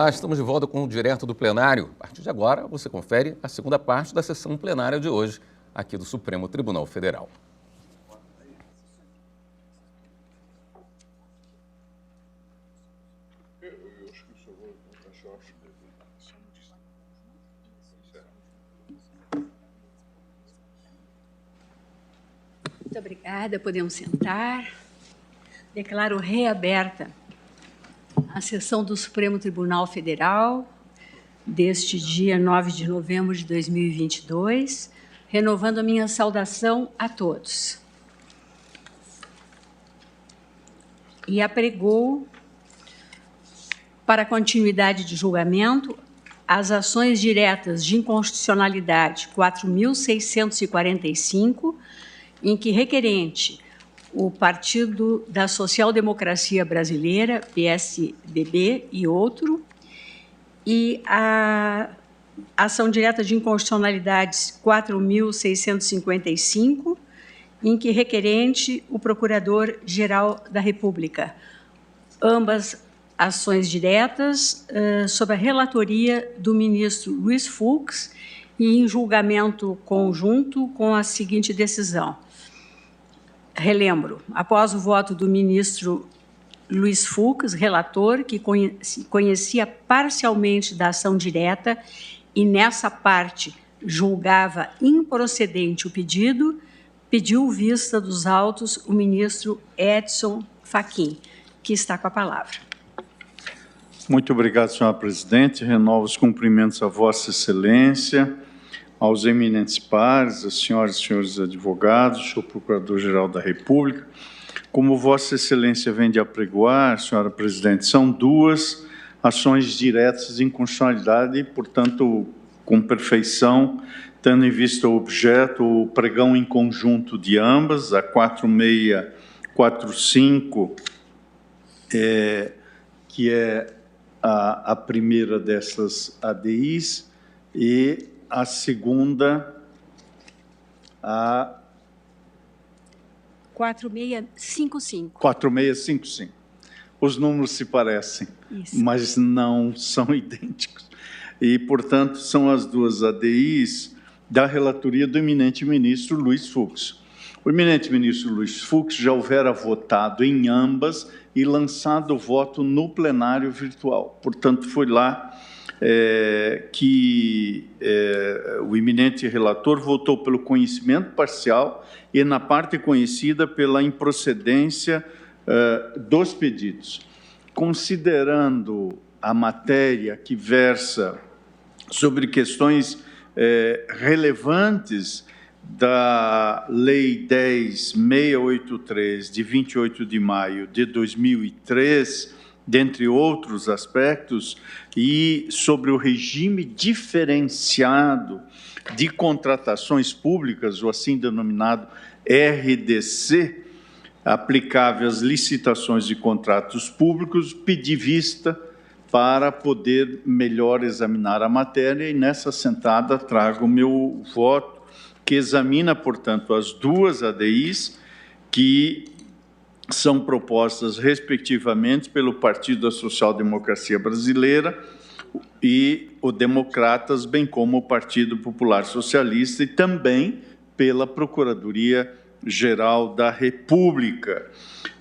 Olá, estamos de volta com o Direto do Plenário. A partir de agora, você confere a segunda parte da sessão plenária de hoje, aqui do Supremo Tribunal Federal. Muito obrigada, podemos sentar. Declaro reaberta a sessão do Supremo Tribunal Federal deste dia 9 de novembro de 2022, renovando a minha saudação a todos. E apregou, para continuidade de julgamento, as ações diretas de inconstitucionalidade 4.645, em que requerente o Partido da Social Democracia Brasileira, PSDB e outro, e a ação direta de inconstitucionalidades 4.655, em que requerente o Procurador-Geral da República. Ambas ações diretas sob a relatoria do ministro Luiz Fux e em julgamento conjunto com a seguinte decisão. Relembro, após o voto do ministro Luiz Fux, relator, que conhecia parcialmente da ação direta e, nessa parte, julgava improcedente o pedido, pediu vista dos autos o ministro Edson Fachin, que está com a palavra. Muito obrigado, senhora presidente. Renovo os cumprimentos a Vossa Excelência, aos eminentes pares, às senhoras e senhores advogados, senhor Procurador-Geral da República. Como Vossa Excelência vem de apregoar, senhora presidente, são duas ações diretas de inconstitucionalidade e, portanto, com perfeição, tendo em vista o objeto, o pregão em conjunto de ambas, a 4645, que é a primeira dessas ADIs, e a segunda, a 4655. 4655. Os números se parecem, mas não são idênticos. E, portanto, são as duas ADIs da relatoria do eminente ministro Luiz Fux. O eminente ministro Luiz Fux já houvera votado em ambas e lançado o voto no plenário virtual. Portanto, foi lá que o eminente relator votou pelo conhecimento parcial e, na parte conhecida, pela improcedência dos pedidos. Considerando a matéria que versa sobre questões relevantes da Lei 10.683, de 28 de maio de 2003, dentre outros aspectos, e sobre o regime diferenciado de contratações públicas, o assim denominado RDC, aplicável às licitações de contratos públicos, pedi vista para poder melhor examinar a matéria e, nessa sentada, trago o meu voto, que examina, portanto, as duas ADIs que são propostas, respectivamente, pelo Partido da Social Democracia Brasileira e o Democratas, bem como o Partido Popular Socialista, e também pela Procuradoria-Geral da República.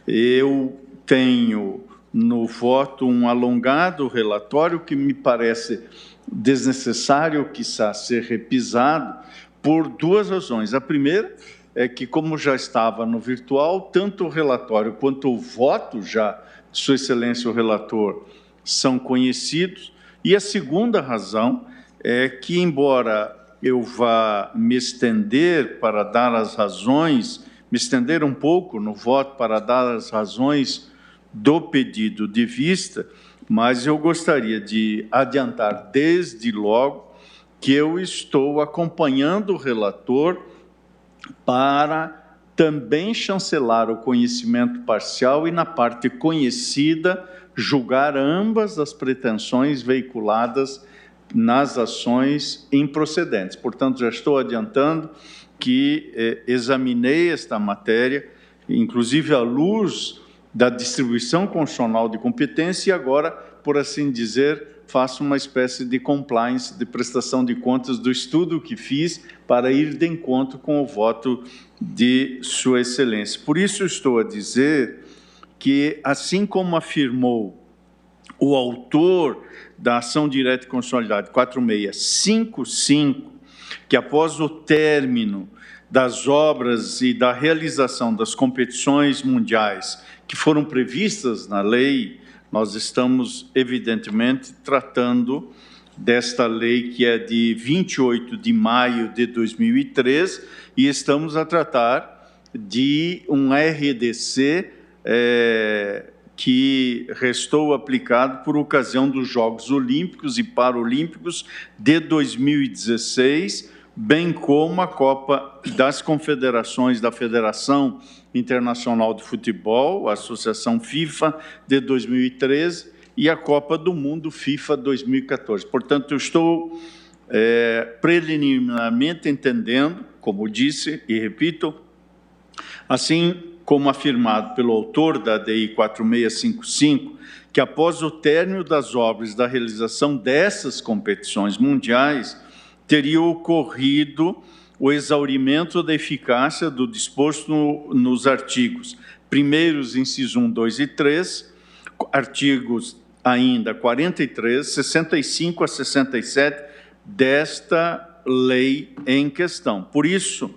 Eu tenho no voto um alongado relatório que me parece desnecessário, quiçá ser repisado, por duas razões. A primeira é que, como já estava no virtual, tanto o relatório quanto o voto já de Sua Excelência o relator são conhecidos. E a segunda razão é que, embora eu vá me estender para dar as razões, me estender um pouco no voto para dar as razões do pedido de vista, mas eu gostaria de adiantar desde logo que eu estou acompanhando o relator para também chancelar o conhecimento parcial e, na parte conhecida, julgar ambas as pretensões veiculadas nas ações improcedentes. Portanto, já estou adiantando que examinei esta matéria, inclusive à luz da distribuição constitucional de competência, e agora, por assim dizer, faço uma espécie de compliance, de prestação de contas do estudo que fiz para ir de encontro com o voto de Sua Excelência. Por isso estou a dizer que, assim como afirmou o autor da ação direta e consolidada 4655, que após o término das obras e da realização das competições mundiais que foram previstas na lei, nós estamos, evidentemente, tratando desta lei que é de 28 de maio de 2003 e estamos a tratar de um RDC que restou aplicado por ocasião dos Jogos Olímpicos e Paralímpicos de 2016, bem como a Copa das Confederações da Federação Internacional de Futebol, a Associação FIFA, de 2013, e a Copa do Mundo FIFA 2014. Portanto, eu estou preliminarmente entendendo, como disse e repito, assim como afirmado pelo autor da ADI 4655, que após o término das obras da realização dessas competições mundiais, teria ocorrido o exaurimento da eficácia do disposto nos artigos 1º, inciso 1, 2 e 3, artigos ainda 43, 65 a 67 desta lei em questão. Por isso,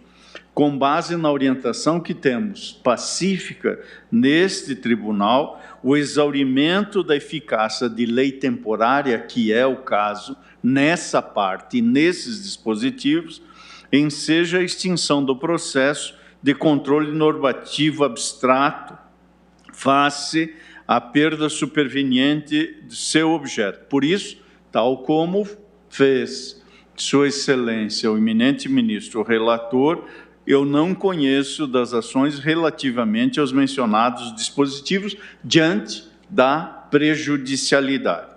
com base na orientação que temos pacífica neste tribunal, o exaurimento da eficácia de lei temporária, que é o caso nessa parte, nesses dispositivos, enseja a extinção do processo de controle normativo abstrato face à perda superveniente de seu objeto. Por isso, tal como fez Sua Excelência, o eminente ministro, o relator, eu não conheço das ações relativamente aos mencionados dispositivos diante da prejudicialidade.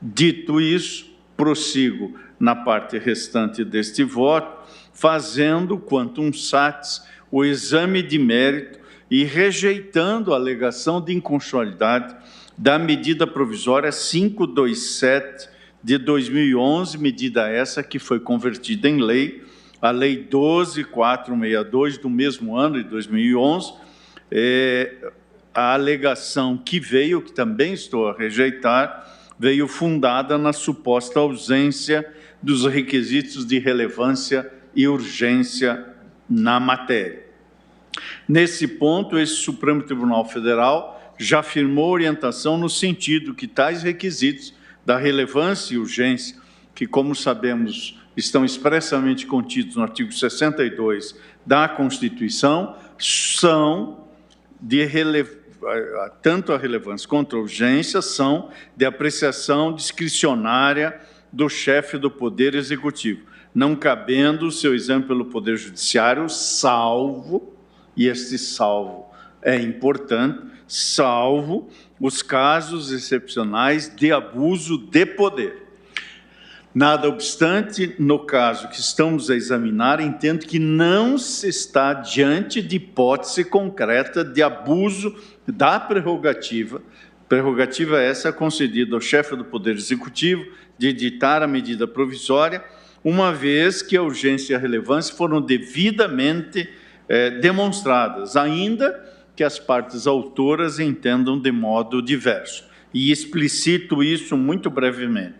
Dito isso, prossigo na parte restante deste voto, fazendo quantum satis o exame de mérito e rejeitando a alegação de inconstitucionalidade da medida provisória 527 de 2011, medida essa que foi convertida em lei, a Lei 12.462 do mesmo ano, de 2011, a alegação que veio, que também estou a rejeitar, veio fundada na suposta ausência dos requisitos de relevância e urgência na matéria. Nesse ponto, esse Supremo Tribunal Federal já firmou orientação no sentido que tais requisitos da relevância e urgência, que, como sabemos, estão expressamente contidos no artigo 62 da Constituição, são de tanto a relevância quanto a urgência são de apreciação discricionária do chefe do Poder Executivo, não cabendo o seu exame pelo Poder Judiciário, salvo, e este salvo é importante, salvo os casos excepcionais de abuso de poder. Nada obstante, no caso que estamos a examinar, entendo que não se está diante de hipótese concreta de abuso da prerrogativa essa concedida ao chefe do Poder Executivo de editar a medida provisória, uma vez que a urgência e a relevância foram devidamente demonstradas, ainda que as partes autoras entendam de modo diverso. E explicito isso muito brevemente.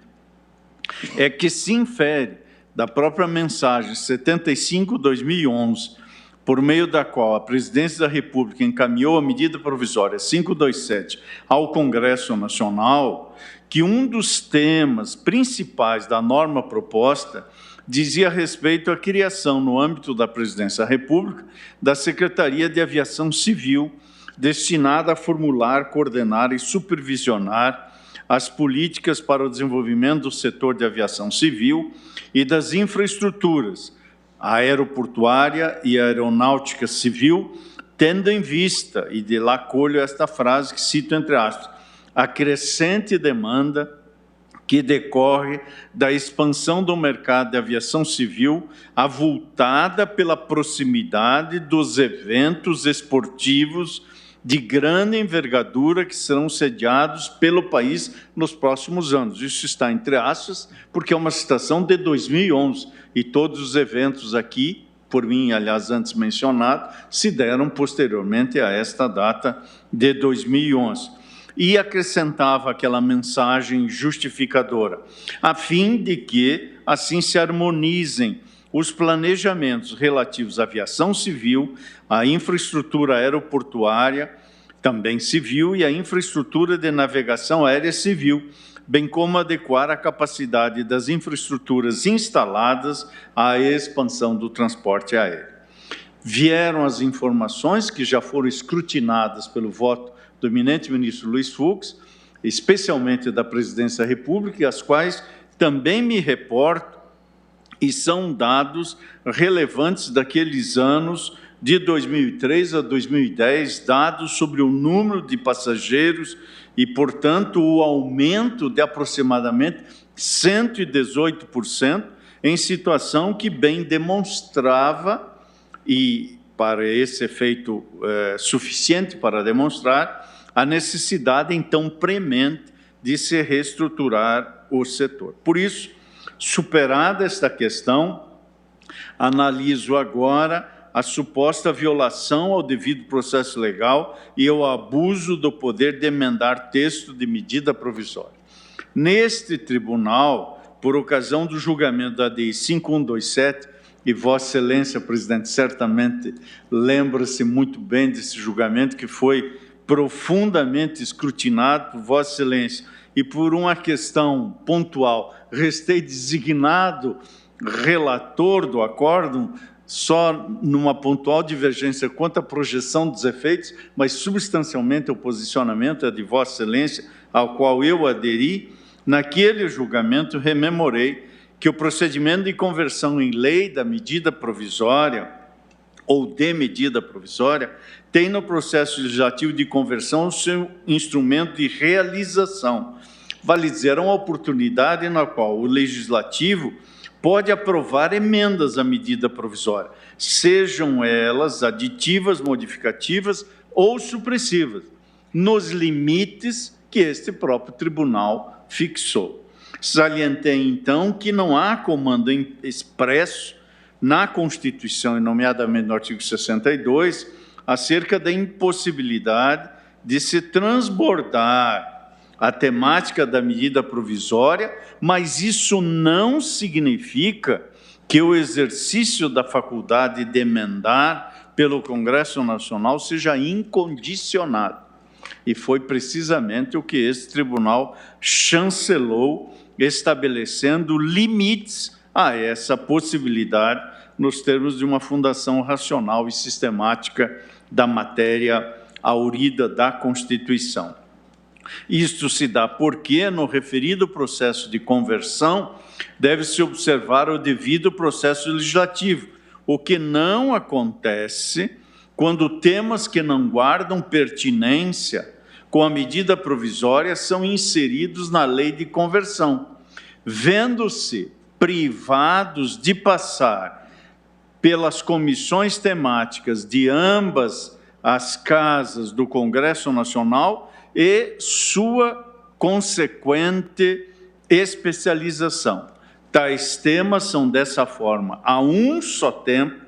É que se infere da própria mensagem 75/2011, por meio da qual a Presidência da República encaminhou a medida provisória 527 ao Congresso Nacional, que um dos temas principais da norma proposta dizia respeito à criação, no âmbito da Presidência da República, da Secretaria de Aviação Civil, destinada a formular, coordenar e supervisionar as políticas para o desenvolvimento do setor de aviação civil e das infraestruturas, aeroportuária e aeronáutica civil, tendo em vista, e de lá colho esta frase que cito entre aspas, a crescente demanda que decorre da expansão do mercado de aviação civil, avultada pela proximidade dos eventos esportivos de grande envergadura que serão sediados pelo país nos próximos anos. Isso está entre aspas, porque é uma citação de 2011, e todos os eventos aqui, por mim, aliás, antes mencionado, se deram posteriormente a esta data de 2011. E acrescentava aquela mensagem justificadora, a fim de que assim se harmonizem os planejamentos relativos à aviação civil, à infraestrutura aeroportuária, também civil, e à infraestrutura de navegação aérea civil, bem como adequar a capacidade das infraestruturas instaladas à expansão do transporte aéreo. Vieram as informações que já foram escrutinadas pelo voto do eminente ministro Luiz Fux, especialmente da Presidência da República, as quais também me reporto, e são dados relevantes daqueles anos de 2003 a 2010, dados sobre o número de passageiros e, portanto, o aumento de aproximadamente 118%, em situação que bem demonstrava, e para esse efeito suficiente para demonstrar, a necessidade, então, premente de se reestruturar o setor. Por isso, superada esta questão, analiso agora a suposta violação ao devido processo legal e ao abuso do poder de emendar texto de medida provisória. Neste tribunal, por ocasião do julgamento da DI 5127, e Vossa Excelência, presidente, certamente lembra-se muito bem desse julgamento, que foi profundamente escrutinado por Vossa Excelência, e por uma questão pontual, restei designado relator do acórdão, só numa pontual divergência quanto à projeção dos efeitos, mas substancialmente o posicionamento é de Vossa Excelência, ao qual eu aderi. Naquele julgamento, rememorei que o procedimento de conversão em lei da medida provisória ou de medida provisória tem no processo legislativo de conversão o seu instrumento de realização, vale dizer, uma oportunidade na qual o Legislativo pode aprovar emendas à medida provisória, sejam elas aditivas, modificativas ou supressivas, nos limites que este próprio tribunal fixou. Salientei, então, que não há comando expresso na Constituição, e nomeadamente no artigo 62, acerca da impossibilidade de se transbordar a temática da medida provisória, mas isso não significa que o exercício da faculdade de emendar pelo Congresso Nacional seja incondicionado. E foi precisamente o que esse tribunal chancelou, estabelecendo limites a essa possibilidade nos termos de uma fundação racional e sistemática da matéria aurida da Constituição. Isto se dá porque, no referido processo de conversão, deve-se observar o devido processo legislativo, o que não acontece quando temas que não guardam pertinência com a medida provisória são inseridos na lei de conversão, vendo-se privados de passar pelas comissões temáticas de ambas as casas do Congresso Nacional e sua consequente especialização. Tais temas são, dessa forma, a um só tempo,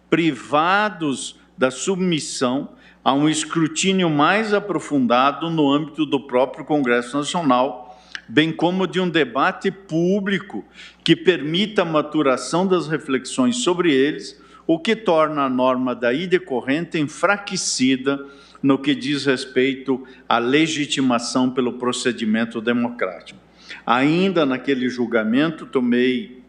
privados da submissão a um escrutínio mais aprofundado no âmbito do próprio Congresso Nacional, bem como de um debate público que permita a maturação das reflexões sobre eles, o que torna a norma daí decorrente enfraquecida no que diz respeito à legitimação pelo procedimento democrático. Ainda naquele julgamento, tomei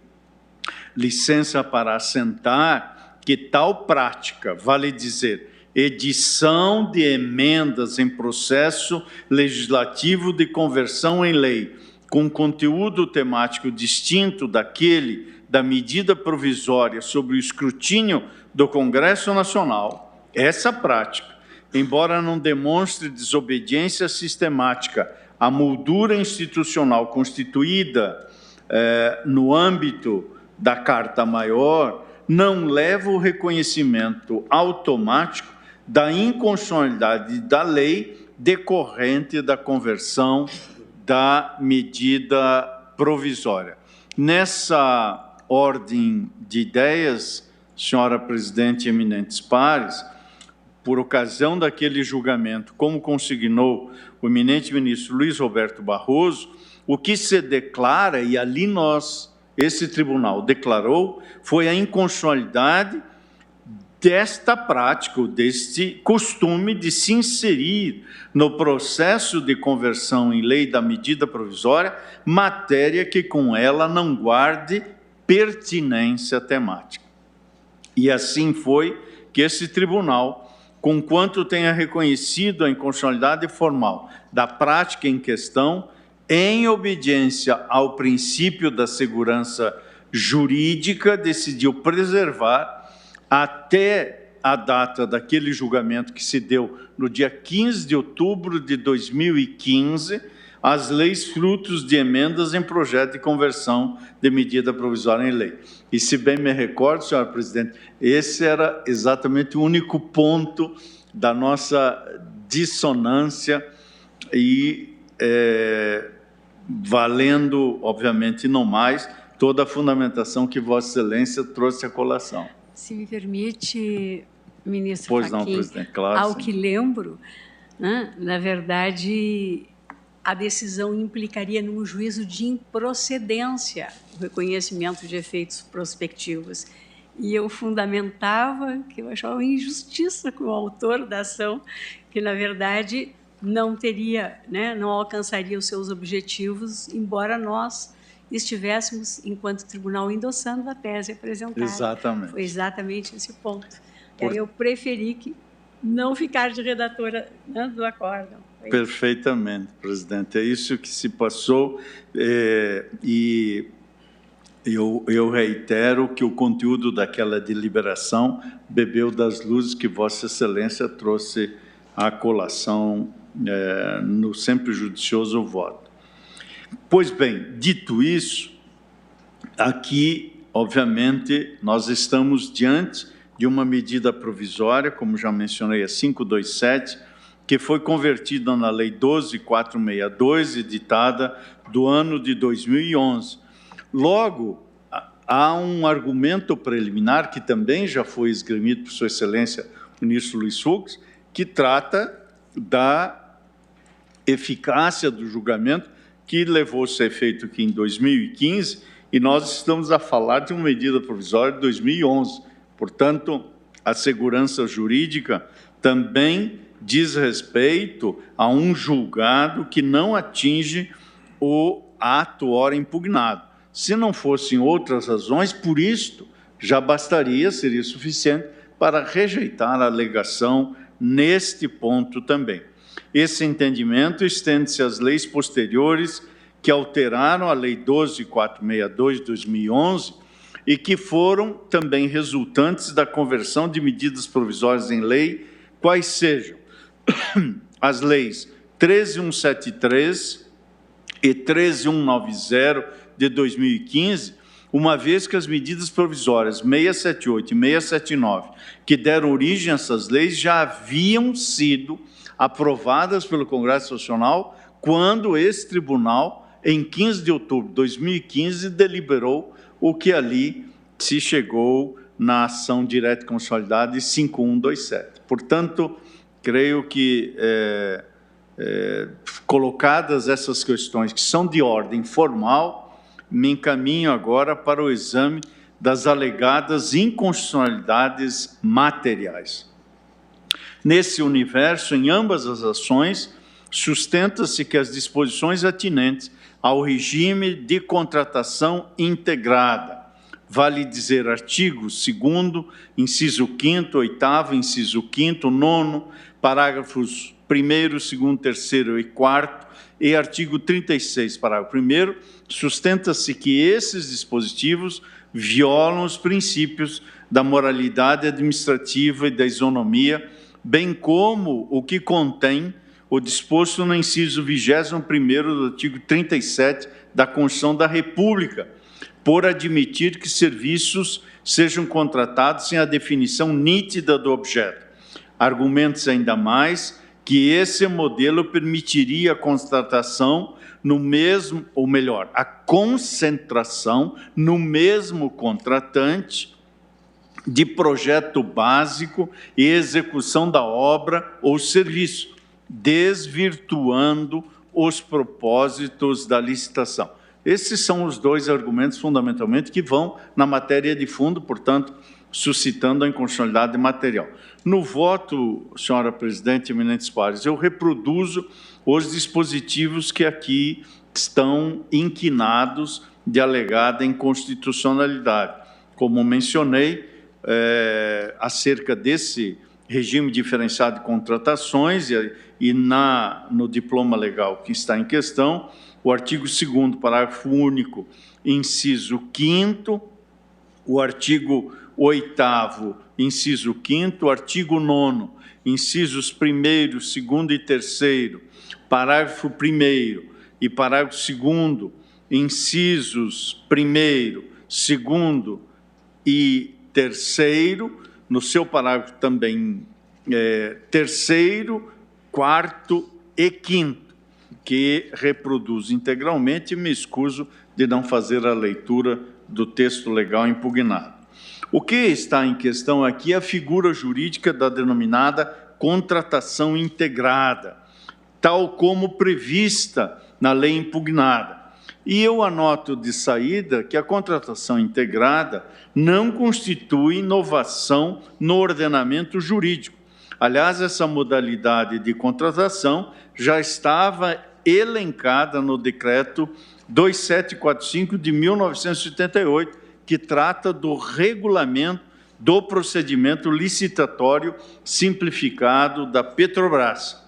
licença para assentar que tal prática, vale dizer, edição de emendas em processo legislativo de conversão em lei, com conteúdo temático distinto daquele da medida provisória sobre o escrutínio do Congresso Nacional, essa prática, embora não demonstre desobediência sistemática à moldura institucional constituída no âmbito da Carta Maior, não leva o reconhecimento automático da inconstitucionalidade da lei decorrente da conversão da medida provisória. Nessa ordem de ideias, senhora presidente e eminentes pares, por ocasião daquele julgamento, como consignou o eminente ministro Luiz Roberto Barroso, o que se declara, e ali esse tribunal declarou, foi a inconstitucionalidade desta prática, ou deste costume de se inserir no processo de conversão em lei da medida provisória, matéria que com ela não guarde pertinência temática. E assim foi que esse tribunal, conquanto tenha reconhecido a inconstitucionalidade formal da prática em questão, em obediência ao princípio da segurança jurídica, decidiu preservar até a data daquele julgamento que se deu no dia 15 de outubro de 2015, as leis frutos de emendas em projeto de conversão de medida provisória em lei. E, se bem me recordo, senhora presidente, esse era exatamente o único ponto da nossa dissonância e valendo, obviamente, não mais, toda a fundamentação que Vossa Excelência trouxe à colação. Se me permite, ministro Pois Fachin, não, presidente, claro. ao sim. que lembro, né, na verdade, a decisão implicaria num juízo de improcedência, o reconhecimento de efeitos prospectivos. E eu fundamentava que eu achava injustiça com o autor da ação, que, na verdade, não teria, né, não alcançaria os seus objetivos, embora nós estivéssemos, enquanto tribunal, endossando a tese apresentada. Exatamente. Foi exatamente esse ponto. E aí eu preferi não ficar de redatora, né, do acórdão. Perfeitamente, presidente. É isso que se passou e eu reitero que o conteúdo daquela deliberação bebeu das luzes que Vossa Excelência trouxe à colação no sempre judicioso voto. Pois bem, dito isso, aqui, obviamente, nós estamos diante de uma medida provisória, como já mencionei, a 527, que foi convertida na Lei 12.462, editada do ano de 2011. Logo, há um argumento preliminar, que também já foi esgrimido por Sua Excelência, o ministro Luiz Fux, que trata da eficácia do julgamento, que levou-se a efeito aqui em 2015, e nós estamos a falar de uma medida provisória de 2011. Portanto, a segurança jurídica também diz respeito a um julgado que não atinge o ato ora impugnado. Se não fossem outras razões, por isto, já bastaria, seria suficiente para rejeitar a alegação neste ponto também. Esse entendimento estende-se às leis posteriores que alteraram a Lei 12.462 de 2011 e que foram também resultantes da conversão de medidas provisórias em lei, quais sejam as leis 13.173 e 13.190 de 2015, uma vez que as medidas provisórias 678 e 679, que deram origem a essas leis, já haviam sido aprovadas pelo Congresso Nacional quando esse tribunal, em 15 de outubro de 2015, deliberou o que ali se chegou na ação direta e consolidada 5127. Portanto, creio que, colocadas essas questões que são de ordem formal, me encaminho agora para o exame das alegadas inconstitucionalidades materiais. Nesse universo, em ambas as ações, sustenta-se que as disposições atinentes ao regime de contratação integrada, vale dizer artigo 2º, inciso 5º, 8º, inciso 5º, 9º, parágrafos 1º, 2º, 3º e 4º, e artigo 36, parágrafo 1º, sustenta-se que esses dispositivos violam os princípios da moralidade administrativa e da isonomia, bem como o que contém o disposto no inciso 21º do artigo 37 da Constituição da República, por admitir que serviços sejam contratados sem a definição nítida do objeto. Argumentos ainda mais que esse modelo permitiria a contratação no mesmo, ou melhor, a concentração no mesmo contratante de projeto básico e execução da obra ou serviço, desvirtuando os propósitos da licitação. Esses são os dois argumentos, fundamentalmente, que vão na matéria de fundo, portanto, suscitando a inconstitucionalidade material. No voto, senhora presidente, eminentes pares, eu reproduzo os dispositivos que aqui estão inquinados de alegada inconstitucionalidade. Como mencionei, acerca desse regime diferenciado de contratações e no diploma legal que está em questão, o artigo 2º, parágrafo único, inciso 5º, o artigo 8º, inciso 5º, o artigo 9º, incisos 1º, 2º e 3º, parágrafo 1º e parágrafo 2º, incisos 1º, 2º e 3º, no seu parágrafo também 3º, 4º e 5º, que reproduz integralmente, e me excuso de não fazer a leitura do texto legal impugnado. O que está em questão aqui é a figura jurídica da denominada contratação integrada, tal como prevista na lei impugnada. E eu anoto de saída que a contratação integrada não constitui inovação no ordenamento jurídico. Aliás, essa modalidade de contratação já estava elencada no Decreto 2745 de 1988, que trata do regulamento do procedimento licitatório simplificado da Petrobras.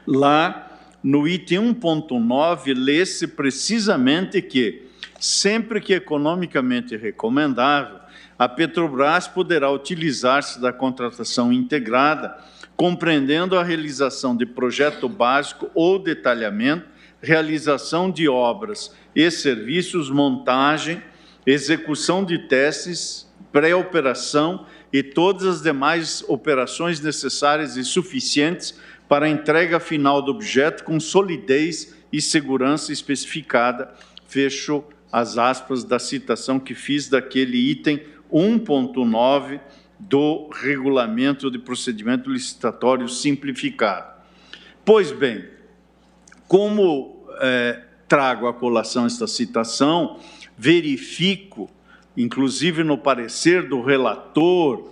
Lá, no item 1.9, lê-se precisamente que, sempre que economicamente recomendável, a Petrobras poderá utilizar-se da contratação integrada, compreendendo a realização de projeto básico ou detalhamento, realização de obras e serviços, montagem, execução de testes, pré-operação e todas as demais operações necessárias e suficientes para a entrega final do objeto com solidez e segurança especificada. Fecho as aspas da citação que fiz daquele item 1.9 do Regulamento de Procedimento Licitatório Simplificado. Pois bem, como trago à colação esta citação, verifico, inclusive no parecer do relator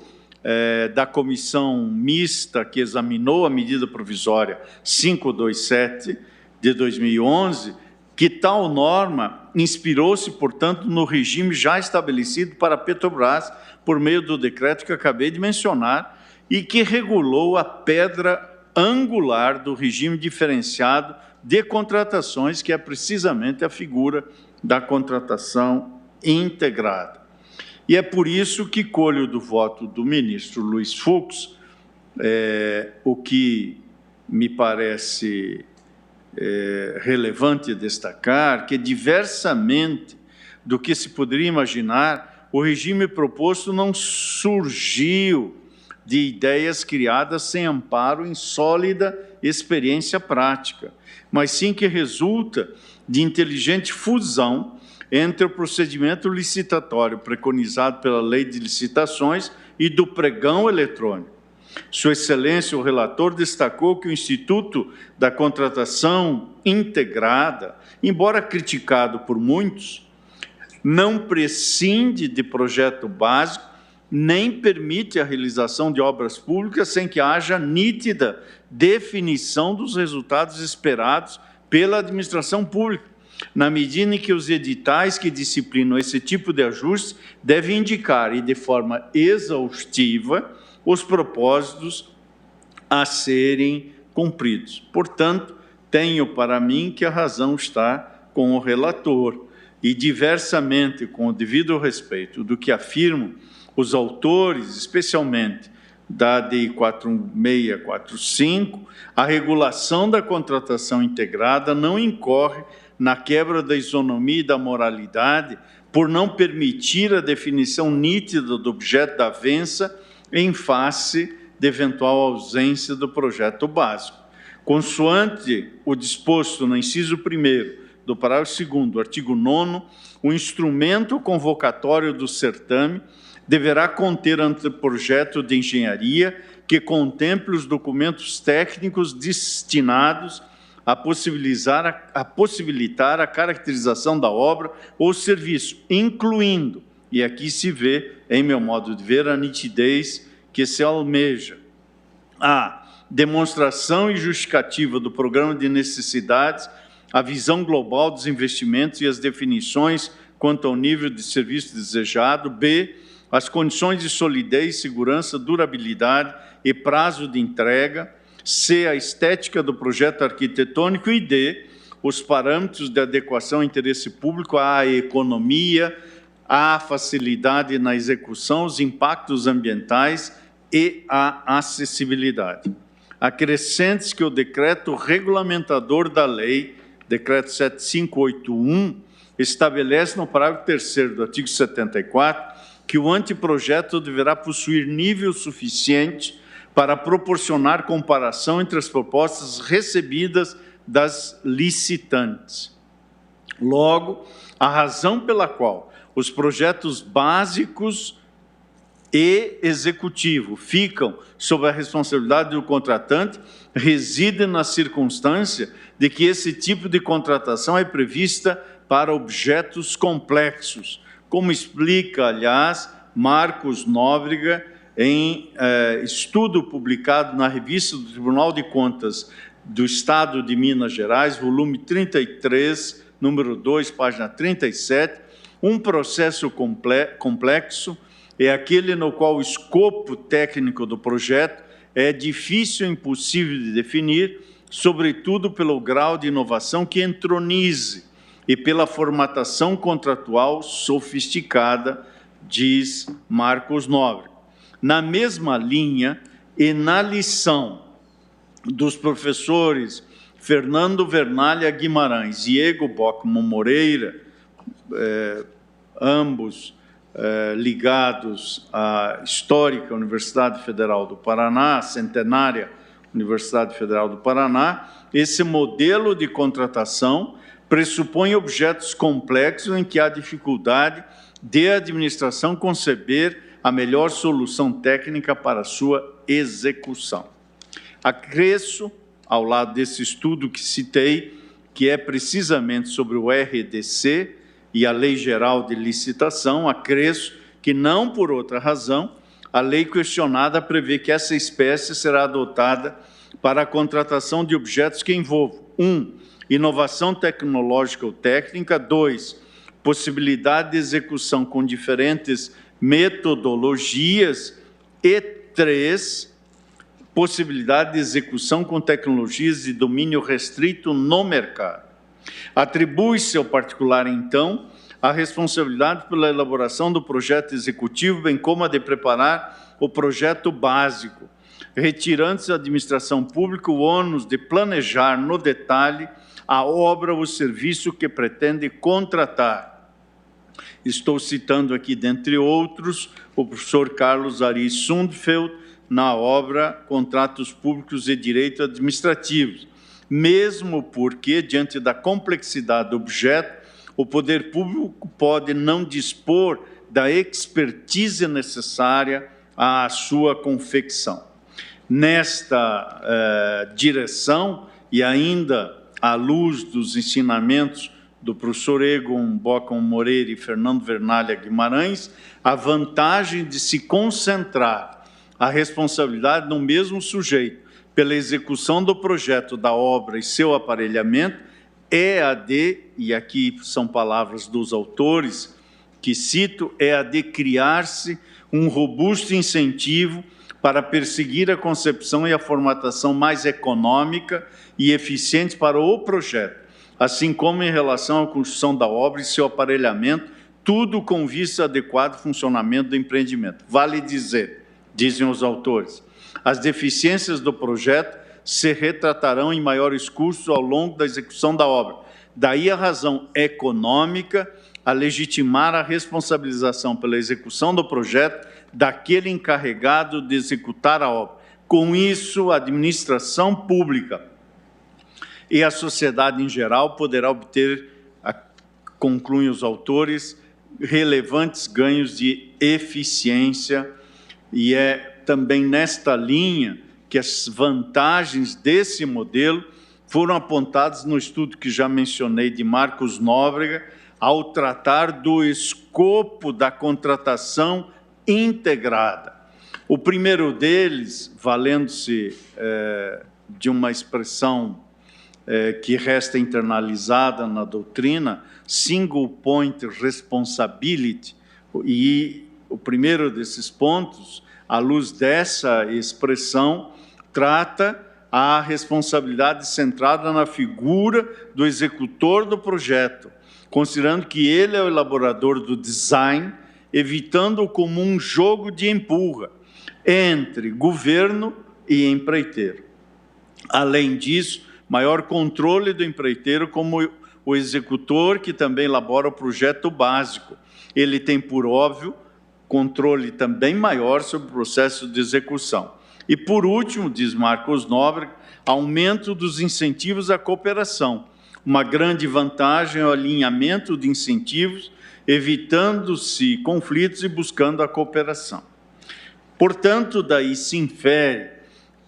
da comissão mista que examinou a medida provisória 527 de 2011, que tal norma inspirou-se, portanto, no regime já estabelecido para a Petrobras por meio do decreto que acabei de mencionar e que regulou a pedra angular do regime diferenciado de contratações, que é precisamente a figura da contratação integrada. E é por isso que colho do voto do ministro Luiz Fux o que me parece relevante destacar, que, diversamente do que se poderia imaginar, o regime proposto não surgiu de ideias criadas sem amparo em sólida experiência prática, mas sim que resulta de inteligente fusão entre o procedimento licitatório preconizado pela Lei de Licitações e do pregão eletrônico. Sua Excelência, o relator, destacou que o Instituto da Contratação Integrada, embora criticado por muitos, não prescinde de projeto básico, nem permite a realização de obras públicas sem que haja nítida definição dos resultados esperados pela administração pública, na medida em que os editais que disciplinam esse tipo de ajuste devem indicar, e de forma exaustiva, os propósitos a serem cumpridos. Portanto, tenho para mim que a razão está com o relator, e, diversamente, com o devido respeito do que afirmam os autores, especialmente da ADI 4645, a regulação da contratação integrada não incorre na quebra da isonomia e da moralidade por não permitir a definição nítida do objeto da avença em face de eventual ausência do projeto básico. Consoante o disposto no inciso 1º do parágrafo 2º do artigo 9º, o instrumento convocatório do certame deverá conter anteprojeto de engenharia que contemple os documentos técnicos destinados a possibilitar a caracterização da obra ou serviço, incluindo, e aqui se vê, em meu modo de ver, a nitidez que se almeja, a demonstração e justificativa do programa de necessidades, a visão global dos investimentos e as definições quanto ao nível de serviço desejado, b, as condições de solidez, segurança, durabilidade e prazo de entrega, c, a estética do projeto arquitetônico e d, os parâmetros de adequação ao interesse público, à economia, à facilidade na execução, os impactos ambientais e a acessibilidade. Acrescente-se que o decreto regulamentador da lei, decreto 7581, estabelece no parágrafo 3º do artigo 74 que o anteprojeto deverá possuir nível suficiente para proporcionar comparação entre as propostas recebidas das licitantes. Logo, a razão pela qual os projetos básicos e executivo ficam sob a responsabilidade do contratante reside na circunstância de que esse tipo de contratação é prevista para objetos complexos, como explica, aliás, Marcos Nóbrega, em estudo publicado na revista do Tribunal de Contas do Estado de Minas Gerais, volume 33, número 2, página 37, um processo complexo é aquele no qual o escopo técnico do projeto é difícil ou impossível de definir, sobretudo pelo grau de inovação que entronize e pela formatação contratual sofisticada, diz Marcos Nóbrega. Na mesma linha e na lição dos professores Fernando Vernalha Guimarães e Diego Bockmann Moreira, ambos ligados à histórica Universidade Federal do Paraná, a centenária Universidade Federal do Paraná, esse modelo de contratação pressupõe objetos complexos em que há dificuldade de a administração conceber a melhor solução técnica para a sua execução. Acresço, ao lado desse estudo que citei, que é precisamente sobre o RDC e a Lei Geral de Licitação, acresço que, não por outra razão, a lei questionada prevê que essa espécie será adotada para a contratação de objetos que envolvam 1. Inovação tecnológica ou técnica, 2. Possibilidade de execução com diferentes metodologias e 3. Possibilidade de execução com tecnologias de domínio restrito no mercado. Atribui-se ao particular, então, a responsabilidade pela elaboração do projeto executivo, bem como a de preparar o projeto básico, retirando-se à administração pública o ônus de planejar no detalhe a obra ou o serviço que pretende contratar. Estou citando aqui, dentre outros, o professor Carlos Ari Sundfeld, na obra Contratos Públicos e Direito Administrativo, mesmo porque, diante da complexidade do objeto, o poder público pode não dispor da expertise necessária à sua confecção. Nesta direção, e ainda à luz dos ensinamentos do professor Egon Bockmann Moreira e Fernando Vernalha Guimarães, a vantagem de se concentrar a responsabilidade no mesmo sujeito pela execução do projeto da obra e seu aparelhamento é a de, e aqui são palavras dos autores que cito, é a de criar-se um robusto incentivo para perseguir a concepção e a formatação mais econômica e eficiente para o projeto, assim como em relação à construção da obra e seu aparelhamento, tudo com vista ao adequado funcionamento do empreendimento. Vale dizer, dizem os autores, as deficiências do projeto se retratarão em maiores custos ao longo da execução da obra. Daí a razão econômica a legitimar a responsabilização pela execução do projeto daquele encarregado de executar a obra, Com isso, a administração pública e a sociedade em geral poderá obter, concluem os autores, relevantes ganhos de eficiência, e é também nesta linha que as vantagens desse modelo foram apontadas no estudo que já mencionei de Marcos Nóbrega, ao tratar do escopo da contratação integrada. O primeiro deles, valendo-se de uma expressão que resta internalizada na doutrina, single point responsibility, e o primeiro desses pontos, à luz dessa expressão, trata a responsabilidade centrada na figura do executor do projeto, considerando que ele é o elaborador do design, evitando-o como um jogo de empurra entre governo e empreiteiro. Além disso, maior controle do empreiteiro como o executor, que também elabora o projeto básico. Ele tem, por óbvio, controle também maior sobre o processo de execução. E, por último, diz Marcos Nóbrega, aumento dos incentivos à cooperação. Uma grande vantagem é o alinhamento de incentivos, evitando-se conflitos e buscando a cooperação. Portanto, daí se infere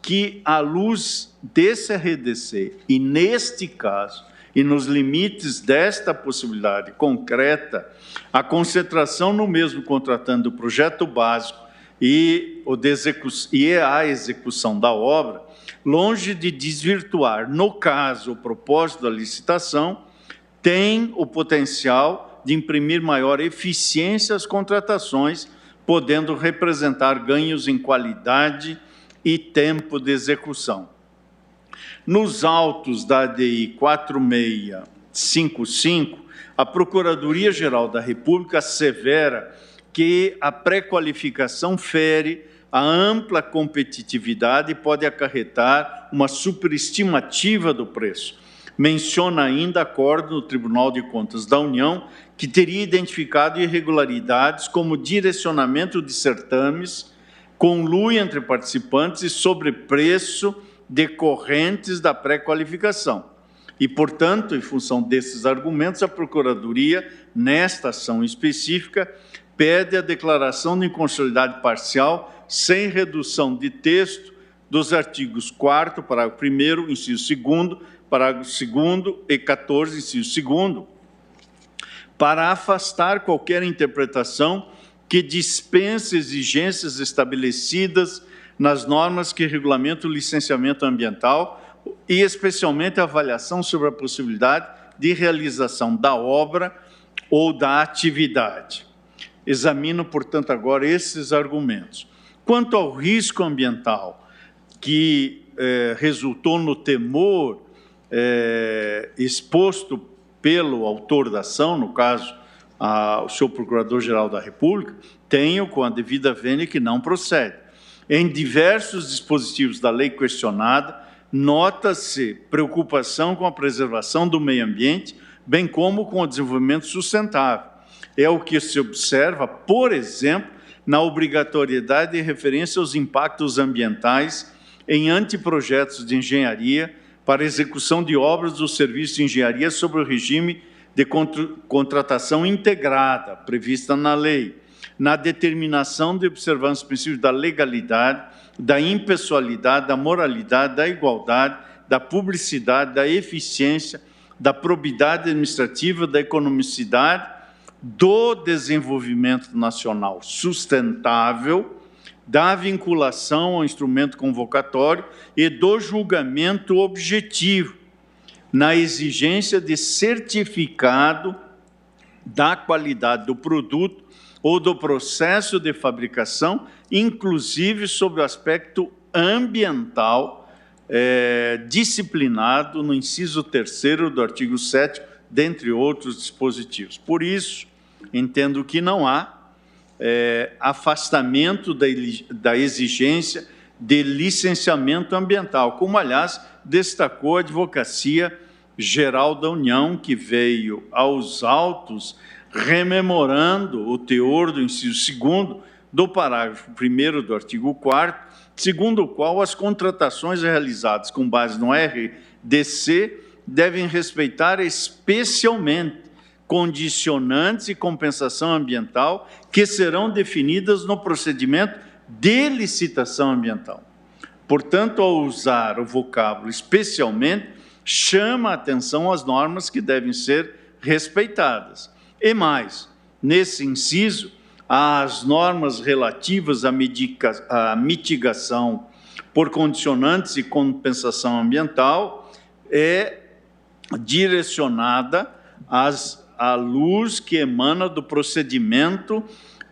que, à luz desse RDC, e neste caso, e nos limites desta possibilidade concreta, a concentração no mesmo contratando o projeto básico e a execução da obra, longe de desvirtuar, no caso, o propósito da licitação, tem o potencial de imprimir maior eficiência às contratações, podendo representar ganhos em qualidade e tempo de execução. Nos autos da ADI 4655, a Procuradoria-Geral da República assevera que a pré-qualificação fere a ampla competitividade e pode acarretar uma superestimativa do preço. Menciona ainda acordo no Tribunal de Contas da União, que teria identificado irregularidades como direcionamento de certames, conluio entre participantes e sobrepreço decorrentes da pré-qualificação. E, portanto, em função desses argumentos, a Procuradoria, nesta ação específica, pede a declaração de inconstitucionalidade parcial sem redução de texto dos artigos 4º, parágrafo 1º, inciso 2º, parágrafo 2º e 14, inciso 2º, para afastar qualquer interpretação que dispense exigências estabelecidas nas normas que regulamentam o licenciamento ambiental e, especialmente, a avaliação sobre a possibilidade de realização da obra ou da atividade. Examino, portanto, agora esses argumentos. Quanto ao risco ambiental, que resultou no temor exposto pelo autor da ação, no caso, o senhor Procurador-Geral da República, tenho, com a devida vênia, que não procede. Em diversos dispositivos da lei questionada, nota-se preocupação com a preservação do meio ambiente, bem como com o desenvolvimento sustentável. É o que se observa, por exemplo, na obrigatoriedade de referência aos impactos ambientais em anteprojetos de engenharia para execução de obras do serviço de engenharia sobre o regime de contratação integrada, prevista na lei, na determinação de observância dos princípios da legalidade, da impessoalidade, da moralidade, da igualdade, da publicidade, da eficiência, da probidade administrativa, da economicidade, do desenvolvimento nacional sustentável, da vinculação ao instrumento convocatório e do julgamento objetivo, na exigência de certificado da qualidade do produto ou do processo de fabricação, inclusive sob o aspecto ambiental, disciplinado no inciso 3º do artigo 7º, dentre outros dispositivos. Por isso, entendo que não há afastamento da exigência de licenciamento ambiental, como, aliás, destacou a Advocacia Geral da União, que veio aos autos rememorando o teor do inciso 2º do parágrafo 1º do artigo 4º, segundo o qual as contratações realizadas com base no RDC devem respeitar especialmente condicionantes e compensação ambiental que serão definidas no procedimento de licitação ambiental. Portanto, ao usar o vocábulo especialmente, chama a atenção as normas que devem ser respeitadas. E mais, nesse inciso, as normas relativas à mitigação por condicionantes e compensação ambiental é direcionada à luz que emana do procedimento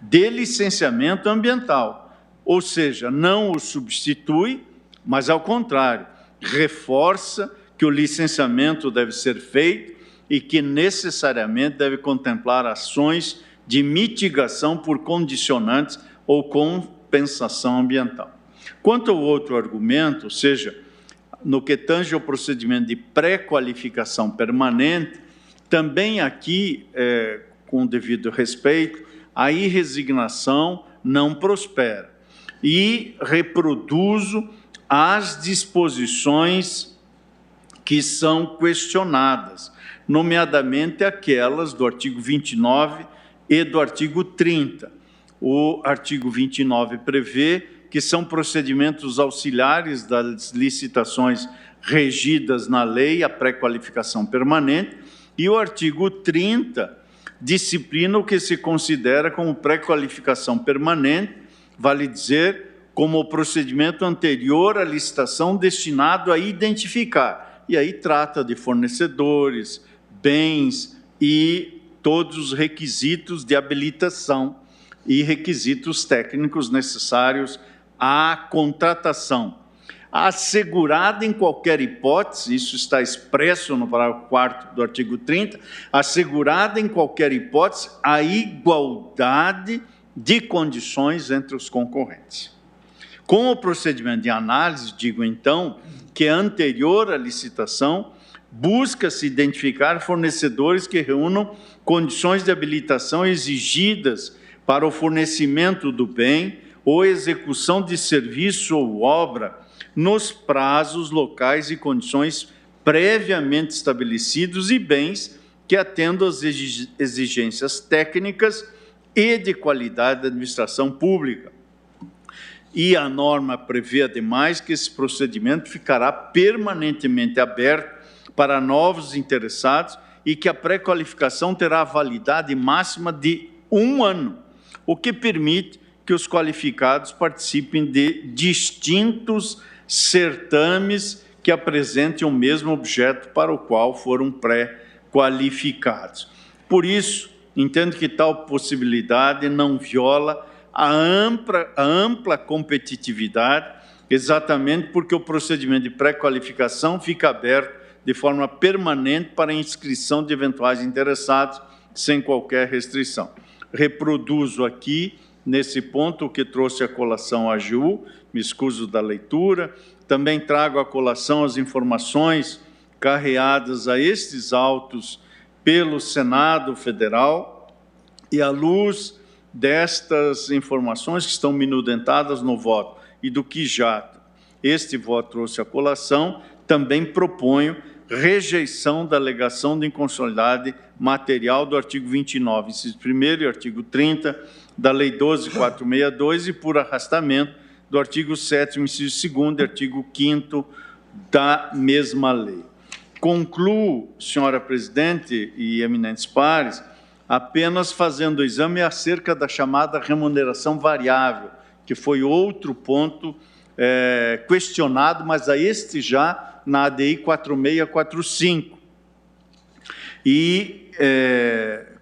de licenciamento ambiental, ou seja, não o substitui, mas, ao contrário, reforça que o licenciamento deve ser feito e que necessariamente deve contemplar ações de mitigação por condicionantes ou compensação ambiental. Quanto ao outro argumento, ou seja, no que tange ao procedimento de pré-qualificação permanente, também aqui, com o devido respeito, a irresignação não prospera e reproduzo as disposições que são questionadas, nomeadamente aquelas do artigo 29 e do artigo 30. O artigo 29 prevê que são procedimentos auxiliares das licitações regidas na lei a pré-qualificação permanente, e o artigo 30 disciplina o que se considera como pré-qualificação permanente, vale dizer, como o procedimento anterior à licitação destinado a identificar. E aí trata de fornecedores, bens e todos os requisitos de habilitação e requisitos técnicos necessários à contratação. Assegurada em qualquer hipótese, isso está expresso no parágrafo 4º do artigo 30, assegurada em qualquer hipótese a igualdade de condições entre os concorrentes. Com o procedimento de análise, digo então, que é anterior à licitação, busca-se identificar fornecedores que reúnam condições de habilitação exigidas para o fornecimento do bem ou execução de serviço ou obra nos prazos, locais e condições previamente estabelecidos e bens que atendam às exigências técnicas e de qualidade da administração pública. E a norma prevê, ademais, que esse procedimento ficará permanentemente aberto para novos interessados e que a pré-qualificação terá validade máxima de 1 ano, o que permite que os qualificados participem de distintos certames que apresentem o mesmo objeto para o qual foram pré-qualificados. Por isso, entendo que tal possibilidade não viola a ampla competitividade, exatamente porque o procedimento de pré-qualificação fica aberto de forma permanente para a inscrição de eventuais interessados, sem qualquer restrição. Reproduzo aqui, nesse ponto, o que trouxe a colação a AGU, me excuso da leitura, também trago à colação as informações carreadas a estes autos pelo Senado Federal, e à luz destas informações que estão minudentadas no voto e do que já este voto trouxe à colação, também proponho rejeição da alegação de inconstitucionalidade material do artigo 29, inciso 1º e artigo 30 da Lei 12.462 e por arrastamento do artigo 7º, inciso 2º e artigo 5º da mesma lei. Concluo, senhora presidente e eminentes pares, apenas fazendo o exame acerca da chamada remuneração variável, que foi outro ponto questionado, mas a este já na ADI 4645. E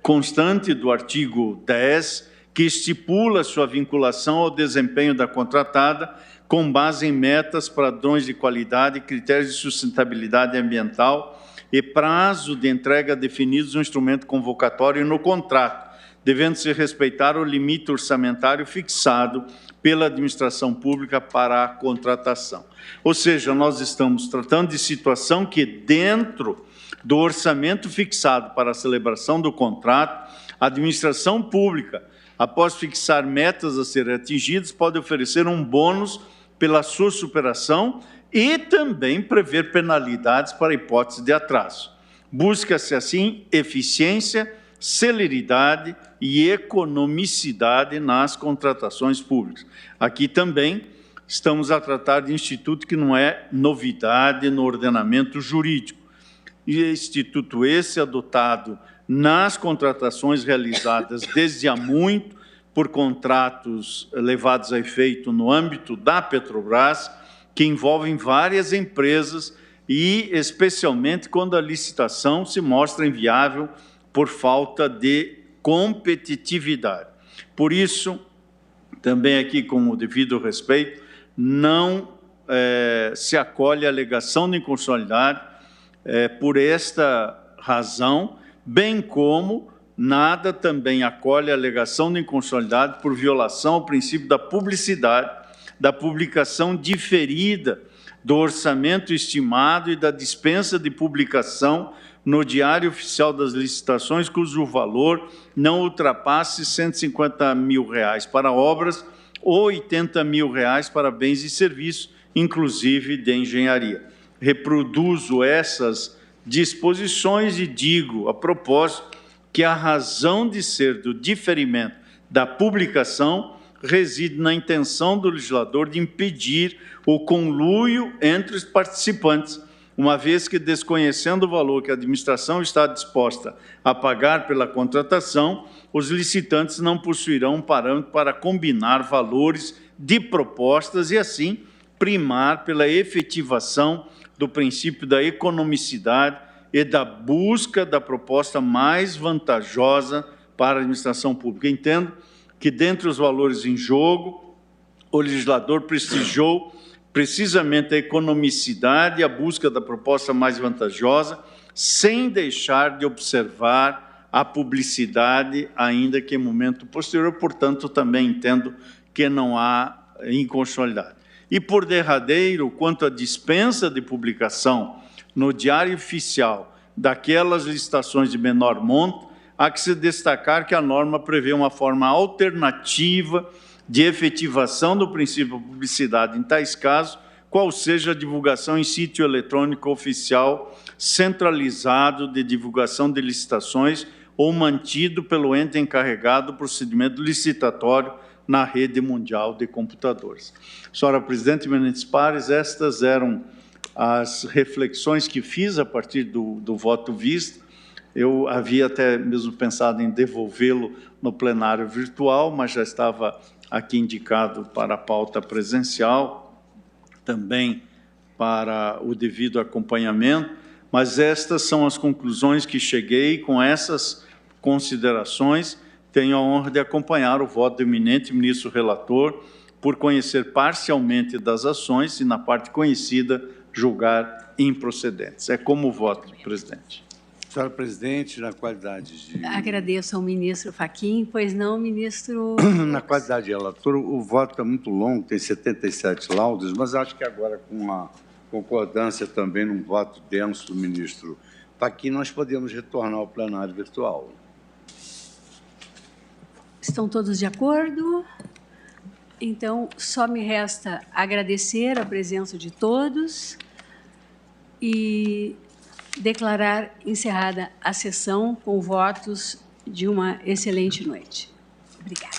constante do artigo 10, que estipula sua vinculação ao desempenho da contratada com base em metas, padrões de qualidade, critérios de sustentabilidade ambiental e prazo de entrega definidos no instrumento convocatório e no contrato, devendo-se respeitar o limite orçamentário fixado pela administração pública para a contratação. Ou seja, nós estamos tratando de situação que, dentro do orçamento fixado para a celebração do contrato, a administração pública, após fixar metas a serem atingidas, pode oferecer um bônus pela sua superação e também prever penalidades para hipótese de atraso. Busca-se, assim, eficiência, celeridade e economicidade nas contratações públicas. Aqui também estamos a tratar de instituto que não é novidade no ordenamento jurídico. E instituto esse adotado nas contratações realizadas desde há muito por contratos levados a efeito no âmbito da Petrobras, que envolvem várias empresas e especialmente quando a licitação se mostra inviável por falta de competitividade. Por isso, também aqui com o devido respeito, não se acolhe a alegação de inconstitucionalidade por esta razão, bem como nada também acolhe a alegação de inconstitucionalidade por violação ao princípio da publicidade, da publicação diferida do orçamento estimado e da dispensa de publicação no Diário Oficial das Licitações, cujo valor não ultrapasse R$ 150 mil para obras ou R$ 80 mil para bens e serviços, inclusive de engenharia. Reproduzo essas disposições e digo, a propósito, que a razão de ser do diferimento da publicação reside na intenção do legislador de impedir o conluio entre os participantes, uma vez que, desconhecendo o valor que a administração está disposta a pagar pela contratação, os licitantes não possuirão um parâmetro para combinar valores de propostas e, assim, primar pela efetivação do princípio da economicidade e da busca da proposta mais vantajosa para a administração pública. Entendo que, dentre os valores em jogo, o legislador prestigiou precisamente a economicidade e a busca da proposta mais vantajosa, sem deixar de observar a publicidade, ainda que em momento posterior, portanto, também entendo que não há inconstitucionalidade. E, por derradeiro, quanto à dispensa de publicação no Diário Oficial daquelas licitações de menor monto, há que se destacar que a norma prevê uma forma alternativa de efetivação do princípio da publicidade em tais casos, qual seja a divulgação em sítio eletrônico oficial centralizado de divulgação de licitações ou mantido pelo ente encarregado do procedimento licitatório na rede mundial de computadores. Senhora Presidente, eminentes pares, estas eram as reflexões que fiz a partir do voto visto. Eu havia até mesmo pensado em devolvê-lo no plenário virtual, mas já estava aqui indicado para a pauta presencial, também para o devido acompanhamento, mas estas são as conclusões que cheguei. Com essas considerações, tenho a honra de acompanhar o voto do eminente ministro relator, por conhecer parcialmente das ações e, na parte conhecida, julgar improcedentes. É como voto, presidente. Senhora Presidente, na qualidade de... Agradeço ao ministro Fachin, pois não, ministro... Na qualidade de relator, o voto é muito longo, tem 77 laudos, mas acho que agora, com a concordância também num voto denso do ministro Fachin, nós podemos retornar ao plenário virtual. Estão todos de acordo? Então, só me resta agradecer a presença de todos e declarar encerrada a sessão com votos de uma excelente noite. Obrigada.